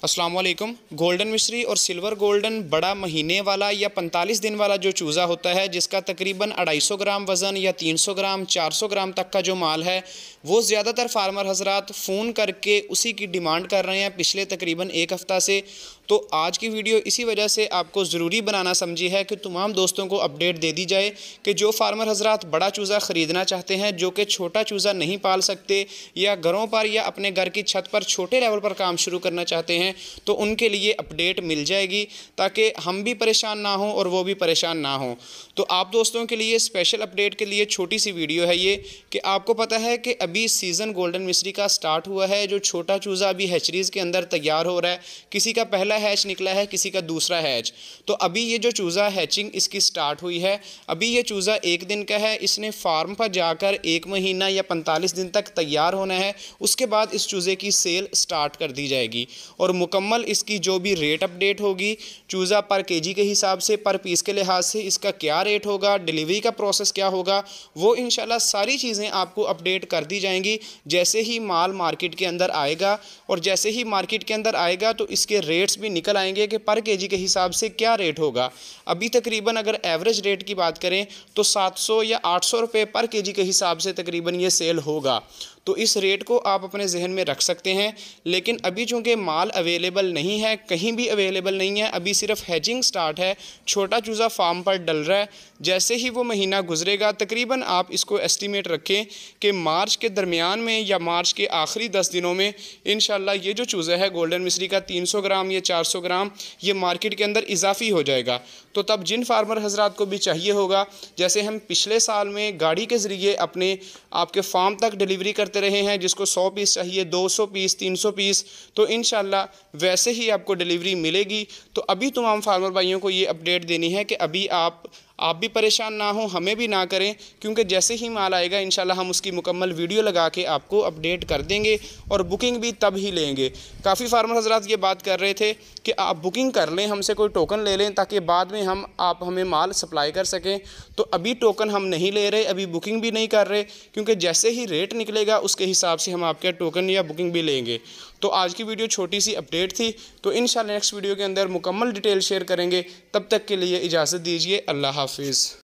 अस्सलाम वालेकुम। गोल्डन मिश्री और सिल्वर गोल्डन बड़ा महीने वाला या 45 दिन वाला जो चूज़ा होता है, जिसका तकरीबन 250 ग्राम वज़न या 300 ग्राम 400 ग्राम तक का जो माल है, वो ज़्यादातर फार्मर हजरात फ़ोन करके उसी की डिमांड कर रहे हैं पिछले तकरीबन एक हफ़्ता से। तो आज की वीडियो इसी वजह से आपको ज़रूरी बनाना समझी है कि तमाम दोस्तों को अपडेट दे दी जाए कि जो फार्मर हजरात बड़ा चूज़ा ख़रीदना चाहते हैं, जो कि छोटा चूज़ा नहीं पाल सकते या घरों पर या अपने घर की छत पर छोटे लेवल पर काम शुरू करना चाहते हैं, तो उनके लिए अपडेट मिल जाएगी ताकि हम भी परेशान ना हों और वो भी परेशान ना हों। तो आप दोस्तों के लिए स्पेशल अपडेट के लिए छोटी सी वीडियो है ये कि आपको पता है कि अभी सीज़न गोल्डन मिश्री का स्टार्ट हुआ है। जो छोटा चूज़ा अभी हैचरीज़ के अंदर तैयार हो रहा है, किसी का पहला हैच निकला है, किसी का दूसरा हैच। तो अभी ये जो चूज़ा हैचिंग इसकी स्टार्ट हुई है, अभी ये चूज़ा 1 दिन का है। इसने फार्म पर जाकर 1 महीना या 45 दिन तक तैयार होना है। उसके बाद इस चूज़े की सेल स्टार्ट कर दी जाएगी और मुकम्मल इसकी जो भी रेट अपडेट होगी, चूज़ा पर केजी के हिसाब से, पर पीस के लिहाज से इसका क्या रेट होगा, डिलीवरी का प्रोसेस क्या होगा, वो इंशाल्लाह सारी चीज़ें आपको अपडेट कर दी जाएंगी जैसे ही माल मार्केट के अंदर आएगा। और जैसे ही मार्केट के अंदर आएगा तो इसके रेट्स भी निकल आएंगे कि पर केजी के हिसाब से क्या रेट होगा। अभी तकरीबन अगर एवरेज रेट की बात करें तो 700 या 800 रुपये पर केजी के हिसाब से तकरीबन ये सेल होगा। तो इस रेट को आप अपने जहन में रख सकते हैं। लेकिन अभी चूँकि माल अवेलेबल नहीं है, कहीं भी अवेलेबल नहीं है, अभी सिर्फ हैचिंग स्टार्ट है, छोटा चूज़ा फार्म पर डल रहा है। जैसे ही वो महीना गुजरेगा, तकरीबन आप इसको एस्टीमेट रखें कि मार्च के दरमियान में या मार्च के आखिरी 10 दिनों में इंशाल्लाह ये जो चूज़ा है गोल्डन मिश्री का 300 ग्राम या 400 ग्राम ये मार्केट के अंदर इजाफी हो जाएगा। तो तब जिन फार्मर हजरात को भी चाहिए होगा, जैसे हम पिछले साल में गाड़ी के ज़रिए अपने आपके फार्म तक डिलीवरी करते रहे हैं, जिसको 100 पीस चाहिए, 200 पीस, 300 पीस, तो इंशाल्लाह वैसे ही आपको डिलीवरी मिलेगी। तो अभी तमाम फार्मर भाइयों को ये अपडेट देनी है कि अभी आप भी परेशान ना हो, हमें भी ना करें, क्योंकि जैसे ही माल आएगा इंशाल्लाह हम उसकी मुकम्मल वीडियो लगा के आपको अपडेट कर देंगे और बुकिंग भी तब ही लेंगे। काफ़ी फार्मर हजरात ये बात कर रहे थे कि आप बुकिंग कर लें, हमसे कोई टोकन ले लें ताकि बाद में आप हमें माल सप्लाई कर सकें। तो अभी टोकन हम नहीं ले रहे, अभी बुकिंग भी नहीं कर रहे, क्योंकि जैसे ही रेट निकलेगा उसके हिसाब से हम आपके टोकन या बुकिंग भी लेंगे। तो आज की वीडियो छोटी सी अपडेट थी, तो इंशाल्लाह नेक्स्ट वीडियो के अंदर मुकम्मल डिटेल शेयर करेंगे। तब तक के लिए इजाज़त दीजिए। अल्लाह हाफिज़।